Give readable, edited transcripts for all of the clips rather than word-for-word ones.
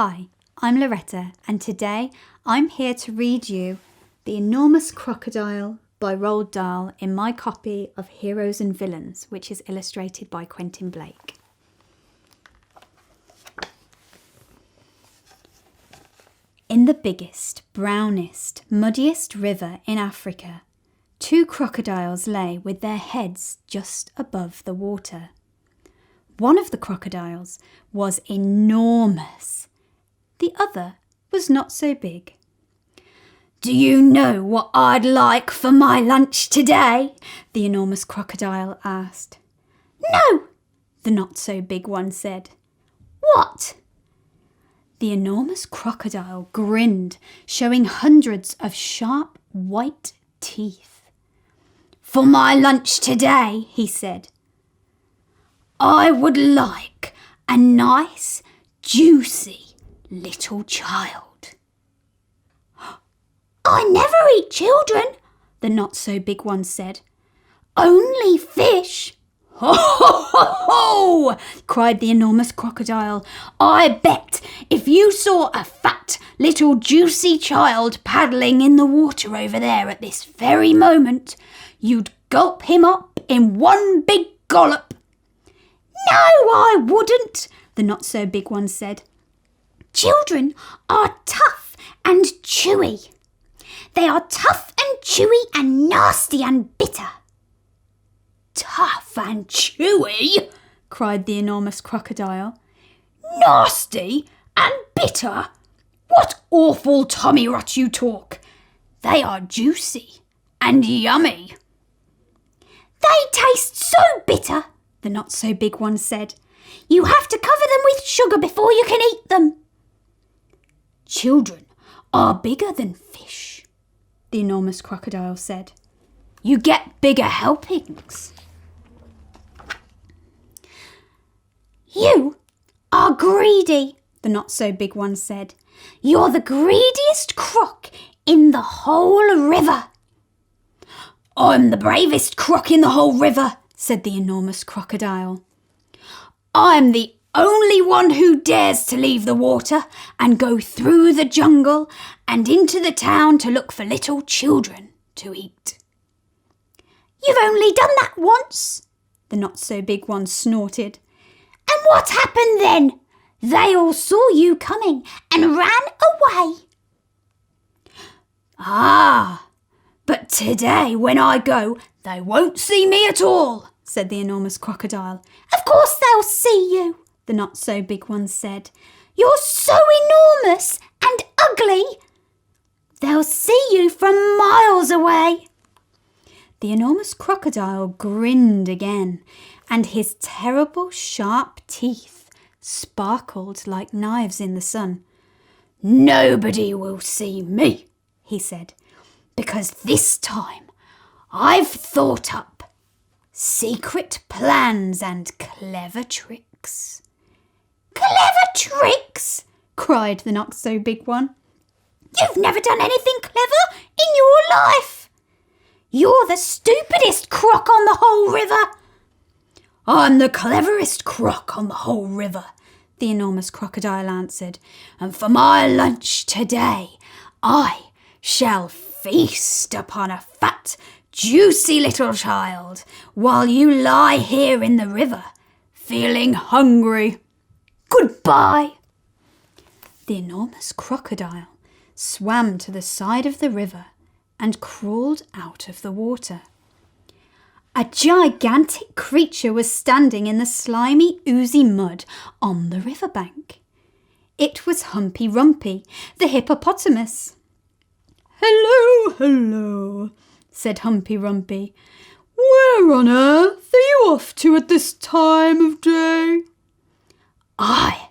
Hi, I'm Loretta, and today I'm here to read you The Enormous Crocodile by Roald Dahl in my copy of Heroes and Villains, which is illustrated by Quentin Blake. In the biggest, brownest, muddiest river in Africa, two crocodiles lay with their heads just above the water. One of the crocodiles was enormous. The other was not so big. "Do you know what I'd like for my lunch today?" the enormous crocodile asked. "No," the not-so-big one said. "What?" The enormous crocodile grinned, showing hundreds of sharp white teeth. "For my lunch today," he said, "I would like a nice, juicy little child." "I never eat children," the not-so-big one said. "Only fish." "Ho, ho, ho, ho!" cried the enormous crocodile. "I bet if you saw a fat, little, juicy child paddling in the water over there at this very moment, you'd gulp him up in one big gollop." "No, I wouldn't," the not-so-big one said. "Children are tough and chewy. They are tough and chewy and nasty and bitter." "Tough and chewy?" cried the enormous crocodile. "Nasty and bitter? What awful tommy rot you talk. They are juicy and yummy." "They taste so bitter," the not-so-big one said. "You have to cover them with sugar before you can eat them." "Children are bigger than fish," the enormous crocodile said. "You get bigger helpings." "You are greedy," the not-so-big one said. "You're the greediest croc in the whole river." "I'm the bravest croc in the whole river," said the enormous crocodile. "I'm the only one who dares to leave the water and go through the jungle and into the town to look for little children to eat." "You've only done that once," the not-so-big one snorted. "And what happened then? They all saw you coming and ran away." "Ah, but today when I go, they won't see me at all," said the enormous crocodile. "Of course they'll see you," the not-so-big one said. "You're so enormous and ugly. They'll see you from miles away." The enormous crocodile grinned again, and his terrible sharp teeth sparkled like knives in the sun. "Nobody will see me," he said, "because this time I've thought up secret plans and clever tricks." "Clever tricks?" cried the not-so-big one. "You've never done anything clever in your life. You're the stupidest croc on the whole river." "I'm the cleverest croc on the whole river," the enormous crocodile answered. "And for my lunch today, I shall feast upon a fat, juicy little child while you lie here in the river, feeling hungry. Goodbye." The enormous crocodile swam to the side of the river and crawled out of the water. A gigantic creature was standing in the slimy, oozy mud on the riverbank. It was Humpy Rumpy, the hippopotamus. "Hello, hello," said Humpy Rumpy. "Where on earth are you off to at this time of day?" "I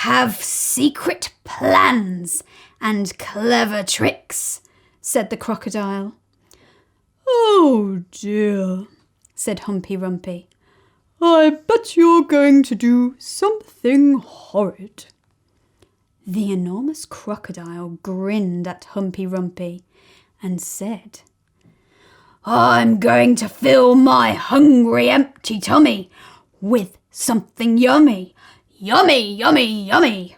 have secret plans and clever tricks," said the crocodile. "Oh dear," said Humpy Rumpy. "I bet you're going to do something horrid." The enormous crocodile grinned at Humpy Rumpy and said, "I'm going to fill my hungry, empty tummy with something yummy. Yummy, yummy, yummy."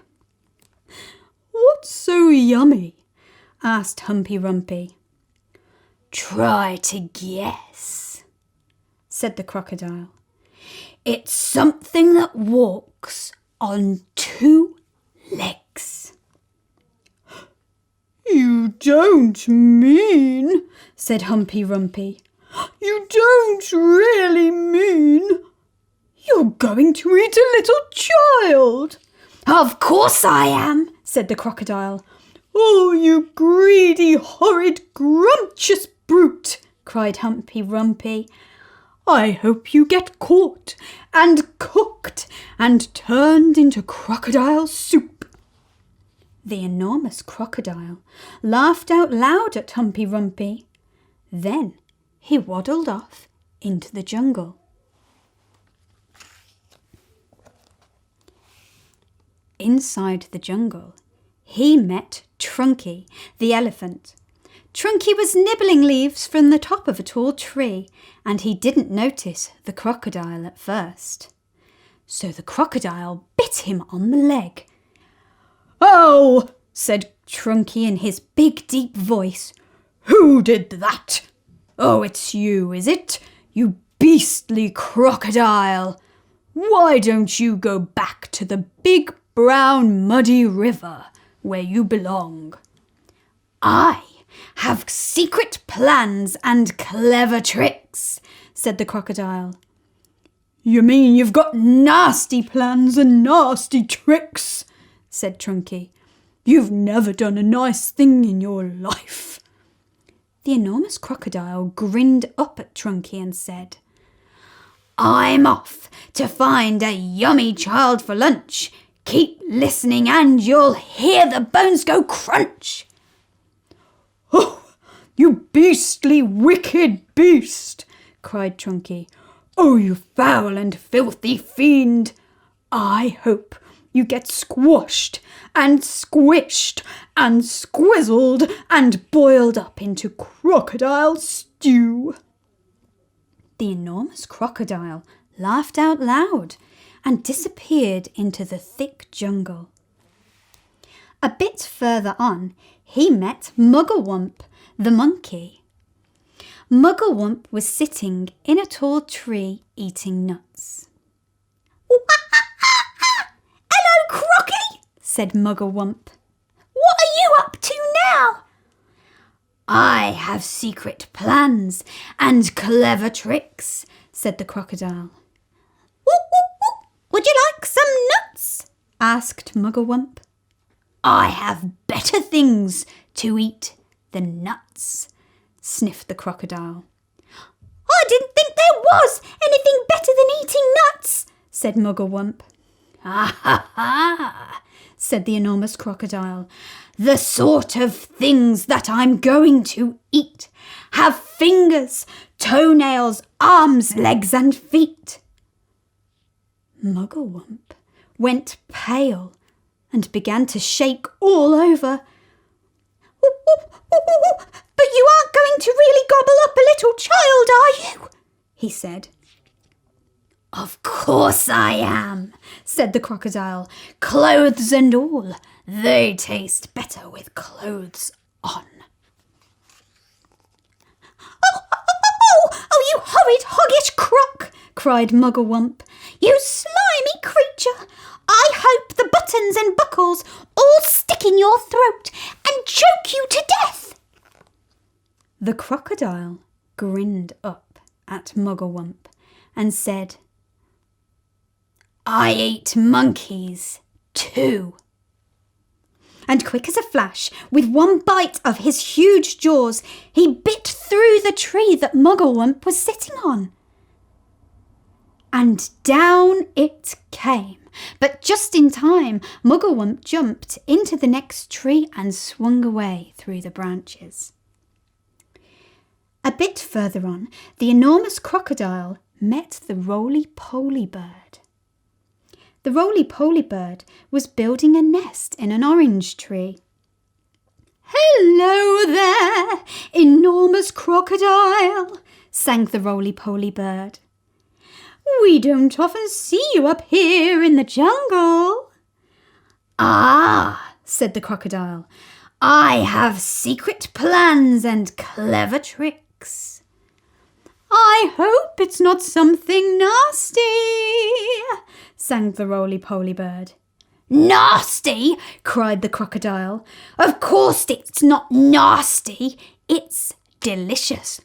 yummy?" asked Humpy Rumpy. "Try to guess," said the crocodile. "It's something that walks on 2 legs." "You don't mean," said Humpy Rumpy. "You don't really mean you're going to eat a little child?" "Of course I am," said the crocodile. "Oh, you greedy, horrid, grumptious brute," cried Humpy Rumpy. "I hope you get caught and cooked and turned into crocodile soup." The enormous crocodile laughed out loud at Humpy Rumpy. Then he waddled off into the jungle. Inside the jungle, he met Trunky, the elephant. Trunky was nibbling leaves from the top of a tall tree, and he didn't notice the crocodile at first. So the crocodile bit him on the leg. "Oh," said Trunky in his big, deep voice. "Who did that? Oh, it's you, is it? You beastly crocodile! Why don't you go back to the big, brown, muddy river where you belong?" "I have secret plans and clever tricks," said the crocodile. "You mean you've got nasty plans and nasty tricks?" said Trunky. "You've never done a nice thing in your life." The enormous crocodile grinned up at Trunky and said, "I'm off to find a yummy child for lunch. Keep listening and you'll hear the bones go crunch." "Oh, you beastly, wicked beast!" cried Trunky. "Oh, you foul and filthy fiend! I hope you get squashed and squished and squizzled and boiled up into crocodile stew." The enormous crocodile laughed out loud and disappeared into the thick jungle. A bit further on, he met Mugglewump, the monkey. Mugglewump was sitting in a tall tree eating nuts. "Hello, Crocky," said Mugglewump. "What are you up to now?" "I have secret plans and clever tricks," said the crocodile. "Would you like some nuts?" asked Mugglewump. "I have better things to eat than nuts," sniffed the crocodile. "I didn't think there was anything better than eating nuts," said Mugglewump. "Ha ha ha," said the enormous crocodile. "The sort of things that I'm going to eat have fingers, toenails, arms, legs and feet." Mugglewump went pale and began to shake all over. "But you aren't going to really gobble up a little child, are you?" he said. "Of course I am," said the crocodile. "Clothes and all, they taste better with clothes on." Oh, you horrid hoggish croc!" cried Mugglewump. "You slimy creature! I hope the buttons and buckles all stick in your throat and choke you to death." The crocodile grinned up at Mugglewump and said, "I ate monkeys too." And quick as a flash, with one bite of his huge jaws, he bit through the tree that Mugglewump was sitting on. And down it came. But just in time, Mugglewump jumped into the next tree and swung away through the branches. A bit further on, the enormous crocodile met the roly-poly bird. The roly-poly bird was building a nest in an orange tree. "Hello there, enormous crocodile," sang the roly-poly bird. "We don't often see you up here in the jungle." "Ah," said the crocodile, I have secret plans and clever tricks. I hope it's not something nasty, sang the roly-poly bird. Nasty? Cried the crocodile. Of course it's not nasty. It's delicious.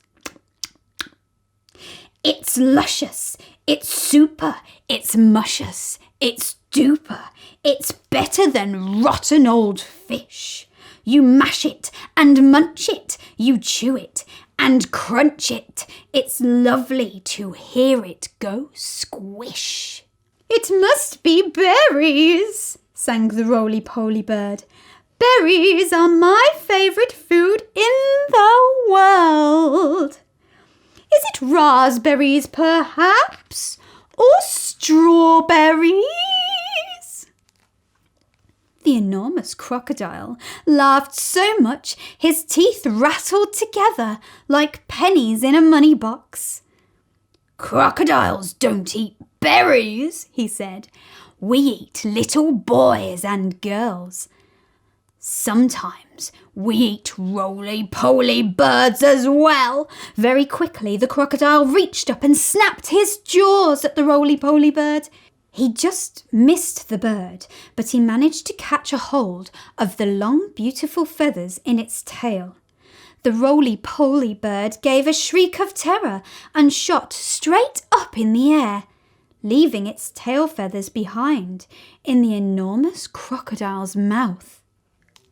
It's luscious. It's super. It's muscious. It's duper. It's better than rotten old fish. You mash it and munch it. You chew it and crunch it. It's lovely to hear it go squish. It must be berries, sang the roly-poly bird. Berries are my favourite food in the world. Is it raspberries, perhaps, or strawberries? The enormous crocodile laughed so much his teeth rattled together like pennies in a money box. Crocodiles don't eat berries, he said. We eat little boys and girls. Sometimes we eat roly-poly birds as well. Very quickly the crocodile reached up and snapped his jaws at the roly-poly bird. He just missed the bird, but he managed to catch a hold of the long, beautiful feathers in its tail. The roly-poly bird gave a shriek of terror and shot straight up in the air, leaving its tail feathers behind in the enormous crocodile's mouth.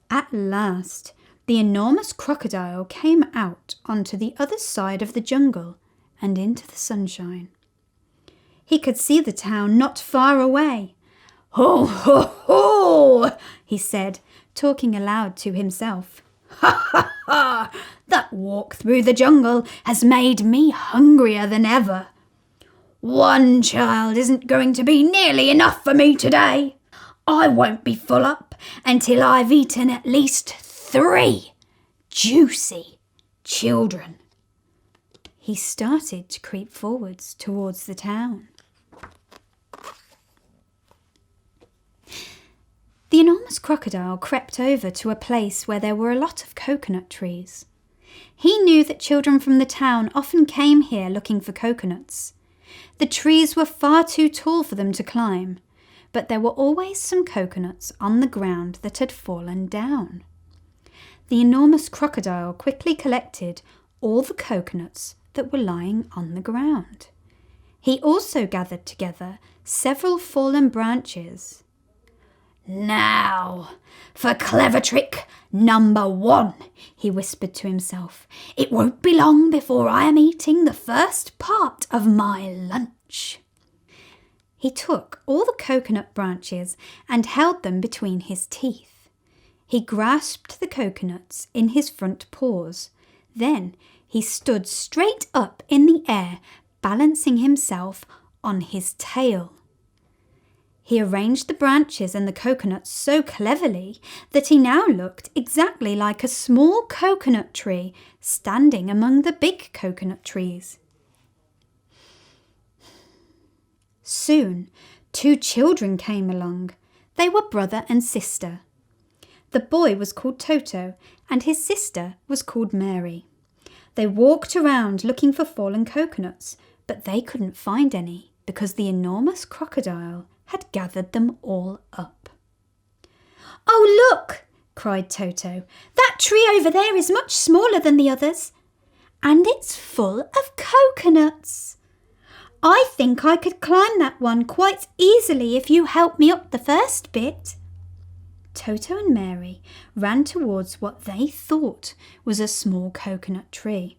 At last, the enormous crocodile came out onto the other side of the jungle and into the sunshine. He could see the town not far away. Ho, ho, ho, he said, talking aloud to himself. Ha, ha, ha! That walk through the jungle has made me hungrier than ever. One child isn't going to be nearly enough for me today. I won't be full up until I've eaten at least 3 juicy children. He started to creep forwards towards the town. The enormous crocodile crept over to a place where there were a lot of coconut trees. He knew that children from the town often came here looking for coconuts. The trees were far too tall for them to climb, but there were always some coconuts on the ground that had fallen down. The enormous crocodile quickly collected all the coconuts that were lying on the ground. He also gathered together several fallen branches. Now, for clever trick number 1, he whispered to himself. It won't be long before I am eating the first part of my lunch. He took all the coconut branches and held them between his teeth. He grasped the coconuts in his front paws. Then he stood straight up in the air, balancing himself on his tail. He arranged the branches and the coconuts so cleverly that he now looked exactly like a small coconut tree standing among the big coconut trees. Soon, 2 children came along. They were brother and sister. The boy was called Toto and his sister was called Mary. They walked around looking for fallen coconuts, but they couldn't find any because the enormous crocodile had gathered them all up. Oh, look, cried Toto. That tree over there is much smaller than the others, and it's full of coconuts. I think I could climb that one quite easily if you help me up the first bit. Toto and Mary ran towards what they thought was a small coconut tree.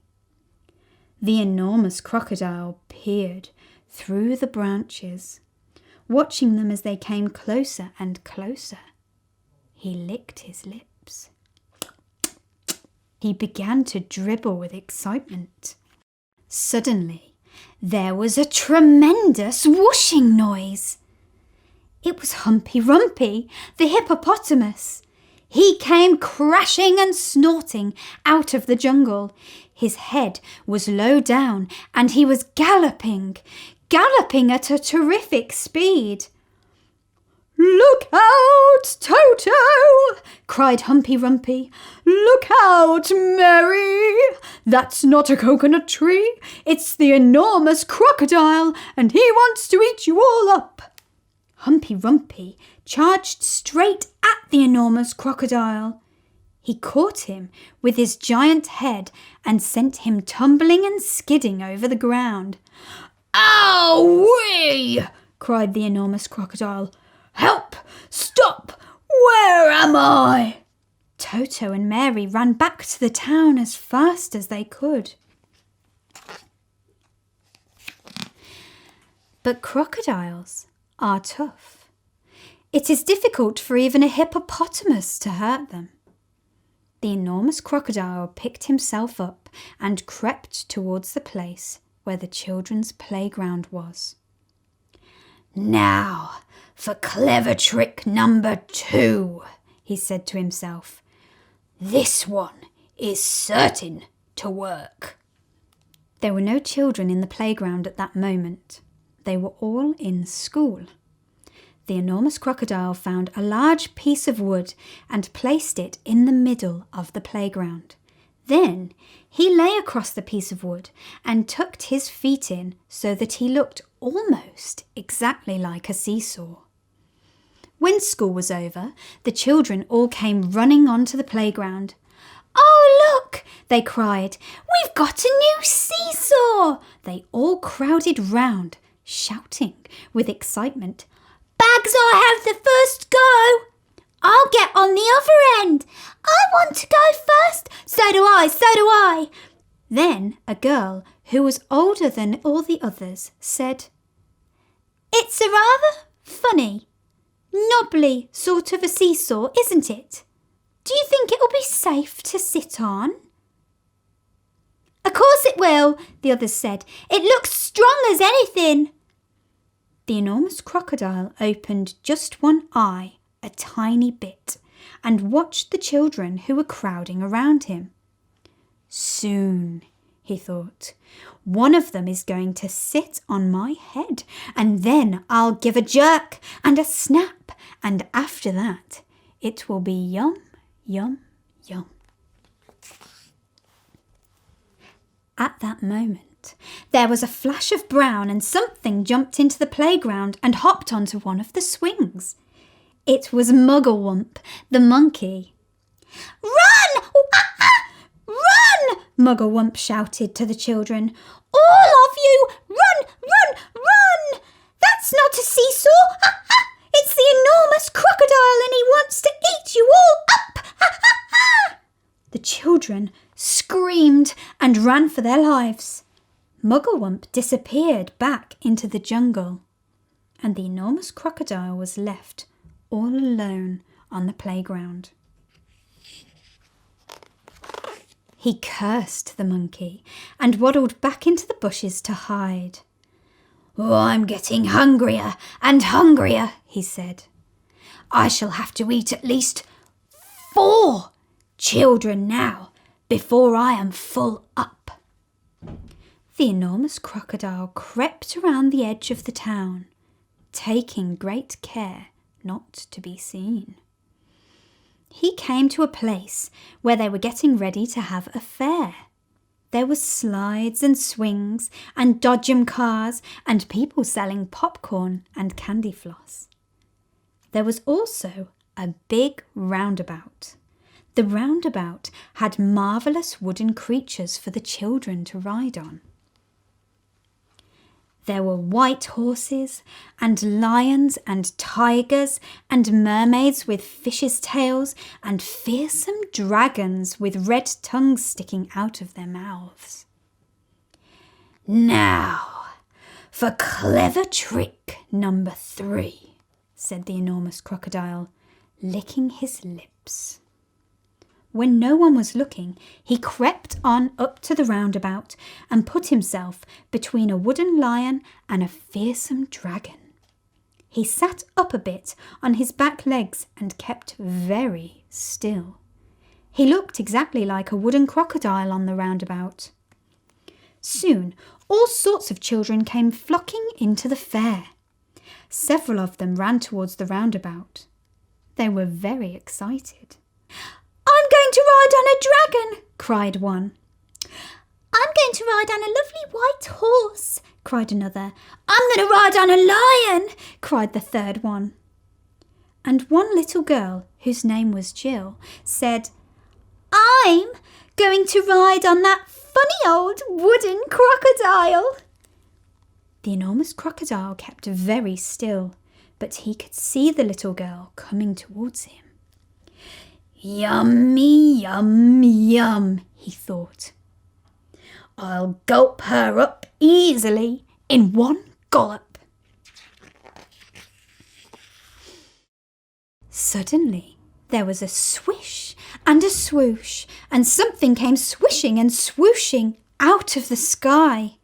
The enormous crocodile peered through the branches, watching them as they came closer and closer. He licked his lips. He began to dribble with excitement. Suddenly, there was a tremendous whooshing noise. It was Humpy Rumpy, the hippopotamus. He came crashing and snorting out of the jungle. His head was low down and he was galloping at a terrific speed. "Look out, Toto!" cried Humpy Rumpy. "Look out, Mary! That's not a coconut tree. It's the enormous crocodile, and he wants to eat you all up." Humpy Rumpy charged straight at the enormous crocodile. He caught him with his giant head and sent him tumbling and skidding over the ground. "Ow-wee!" cried the enormous crocodile. "Help! Stop! Where am I?" Toto and Mary ran back to the town as fast as they could. But crocodiles are tough. It is difficult for even a hippopotamus to hurt them. The enormous crocodile picked himself up and crept towards the place where the children's playground was. "Now for clever trick number 2, he said to himself. "This one is certain to work." There were no children in the playground at that moment. They were all in school. The enormous crocodile found a large piece of wood and placed it in the middle of the playground. Then he lay across the piece of wood and tucked his feet in so that he looked almost exactly like a seesaw. When school was over, the children all came running onto the playground. "Oh, look!" they cried. "We've got a new seesaw!" They all crowded round, shouting with excitement. "Bags, I have the first go!" "I'll get on the other end!" "I want to go first!" "So do I, so do I!" Then a girl who was older than all the others said, "It's a rather funny, knobbly sort of a seesaw, isn't it? Do you think it'll be safe to sit on?" "Of course it will," the others said. "It looks strong as anything." The enormous crocodile opened just one eye a tiny bit and watched the children who were crowding around him. "Soon," he thought, "one of them is going to sit on my head, and then I'll give a jerk and a snap, and after that it will be yum, yum, yum." At that moment, there was a flash of brown and something jumped into the playground and hopped onto one of the swings. It was Mugglewump, the monkey. "Run! Run!" Mugglewump shouted to the children. "All of you, run, run, run! That's not a seesaw! It's the enormous crocodile and he wants to eat you all up!" The children screamed and ran for their lives. Mugglewump disappeared back into the jungle, and the enormous crocodile was left all alone on the playground. He cursed the monkey and waddled back into the bushes to hide. "Oh, I'm getting hungrier and hungrier," he said. "I shall have to eat at least 4 children now before I am full up." The enormous crocodile crept around the edge of the town, taking great care not to be seen. He came to a place where they were getting ready to have a fair. There were slides and swings and dodgem cars and people selling popcorn and candy floss. There was also a big roundabout. The roundabout had marvellous wooden creatures for the children to ride on. There were white horses and lions and tigers and mermaids with fishes' tails and fearsome dragons with red tongues sticking out of their mouths. "Now for clever trick number 3, said the enormous crocodile, licking his lips. When no one was looking, he crept on up to the roundabout and put himself between a wooden lion and a fearsome dragon. He sat up a bit on his back legs and kept very still. He looked exactly like a wooden crocodile on the roundabout. Soon, all sorts of children came flocking into the fair. Several of them ran towards the roundabout. They were very excited. "I'm going to ride on a dragon," cried one. "I'm going to ride on a lovely white horse," cried another. "I'm going to ride on a lion," cried the third one. And one little girl, whose name was Jill, said, "I'm going to ride on that funny old wooden crocodile." The enormous crocodile kept very still, but he could see the little girl coming towards him. "Yummy, yum, yum," he thought. "I'll gulp her up easily in one gallop." Suddenly there was a swish and a swoosh, and something came swishing and swooshing out of the sky.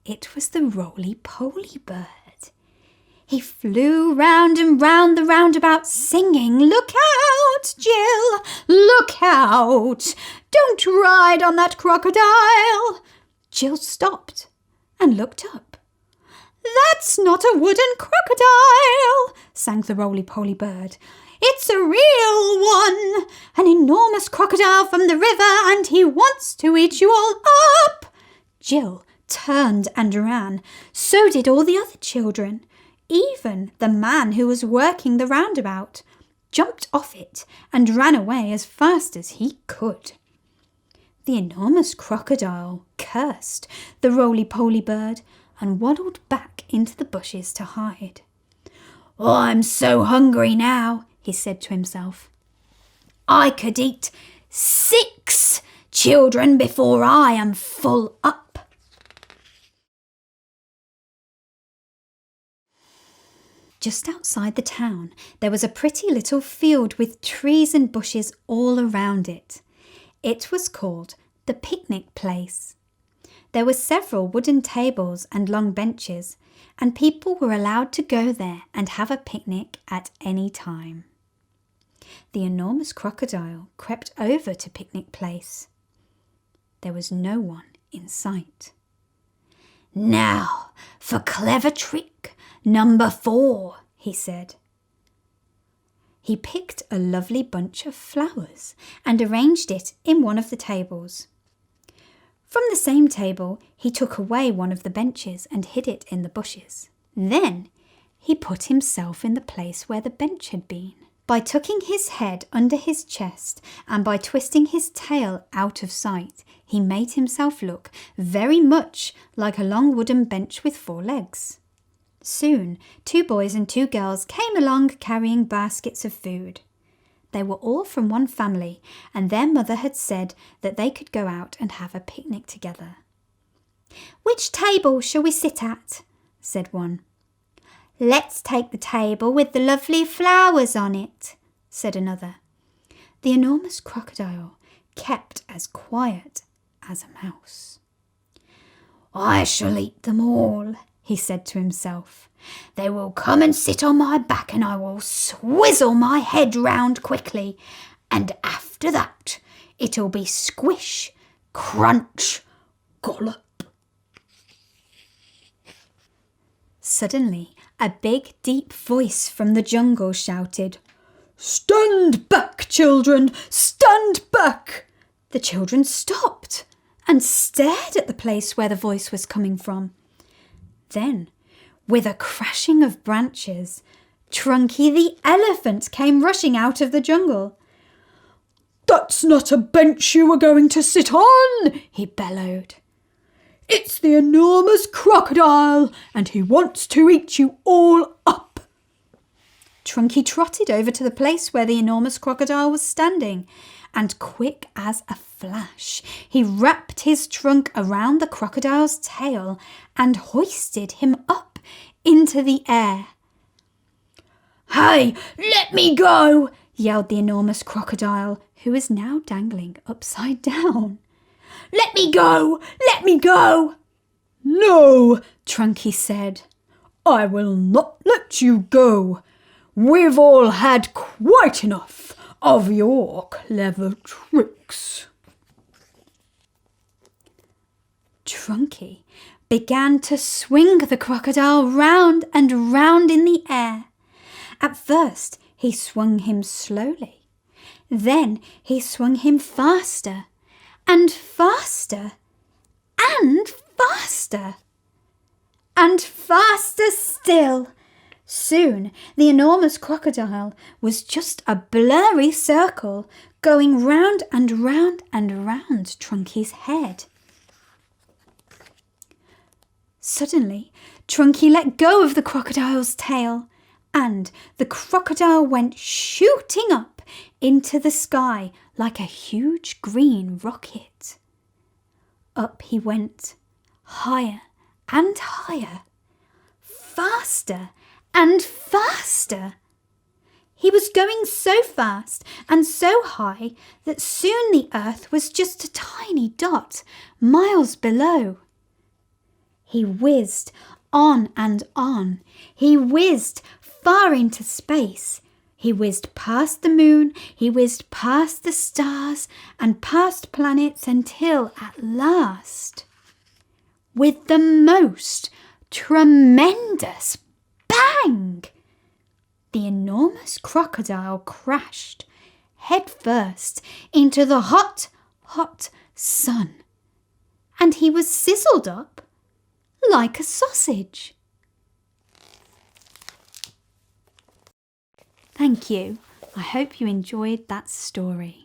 It was the roly-poly bird. He flew round and round the roundabout singing, "Look out, Jill, look out! Don't ride on that crocodile!" Jill stopped and looked up. "That's not a wooden crocodile," sang the roly-poly bird. "It's a real one, an enormous crocodile from the river, and he wants to eat you all up." Jill turned and ran. So did all the other children. Even the man who was working the roundabout jumped off it and ran away as fast as he could. The enormous crocodile cursed the roly-poly bird and waddled back into the bushes to hide. "I'm so hungry now," he said to himself. "I could eat 6 children before I am full up." Just outside the town, there was a pretty little field with trees and bushes all around it. It was called the picnic place. There were several wooden tables and long benches, and people were allowed to go there and have a picnic at any time. The enormous crocodile crept over to picnic place. There was no one in sight. "Now for clever trick number 4, he said. He picked a lovely bunch of flowers and arranged it in one of the tables. From the same table, he took away one of the benches and hid it in the bushes. Then he put himself in the place where the bench had been. By tucking his head under his chest and by twisting his tail out of sight, he made himself look very much like a long wooden bench with 4 legs. Soon, 2 boys and 2 girls came along carrying baskets of food. They were all from one family, and their mother had said that they could go out and have a picnic together. "Which table shall we sit at?" said one. "Let's take the table with the lovely flowers on it," said another. The enormous crocodile kept as quiet as a mouse. "I shall eat them all," he said to himself. "They will come and sit on my back and I will swizzle my head round quickly, and after that it'll be squish, crunch, gollop." Suddenly, a big, deep voice from the jungle shouted, "Stand back, children! Stand back!" The children stopped and stared at the place where the voice was coming from. Then, with a crashing of branches, Trunky the elephant came rushing out of the jungle. "That's not a bench you were going to sit on," he bellowed. "It's the enormous crocodile, and he wants to eat you all up." Trunky trotted over to the place where the enormous crocodile was standing, and quick as a flash, he wrapped his trunk around the crocodile's tail and hoisted him up into the air. "Hey, let me go!" yelled the enormous crocodile, who was now dangling upside down. "Let me go! Let me go!" "No," Trunky said. "I will not let you go. We've all had quite enough of your clever tricks." Trunky began to swing the crocodile round and round in the air. At first he swung him slowly. Then he swung him faster and faster and faster and faster still. Soon the enormous crocodile was just a blurry circle going round and round and round Trunky's head. Suddenly, Trunky let go of the crocodile's tail, and the crocodile went shooting up into the sky like a huge green rocket. Up he went, higher and higher, faster and faster. He was going so fast and so high that soon the earth was just a tiny dot miles below. He whizzed on and on. He whizzed far into space. He whizzed past the moon, he whizzed past the stars and past planets until at last, with the most tremendous bang, the enormous crocodile crashed head first into the hot, hot sun, and he was sizzled up like a sausage. Thank you. I hope you enjoyed that story.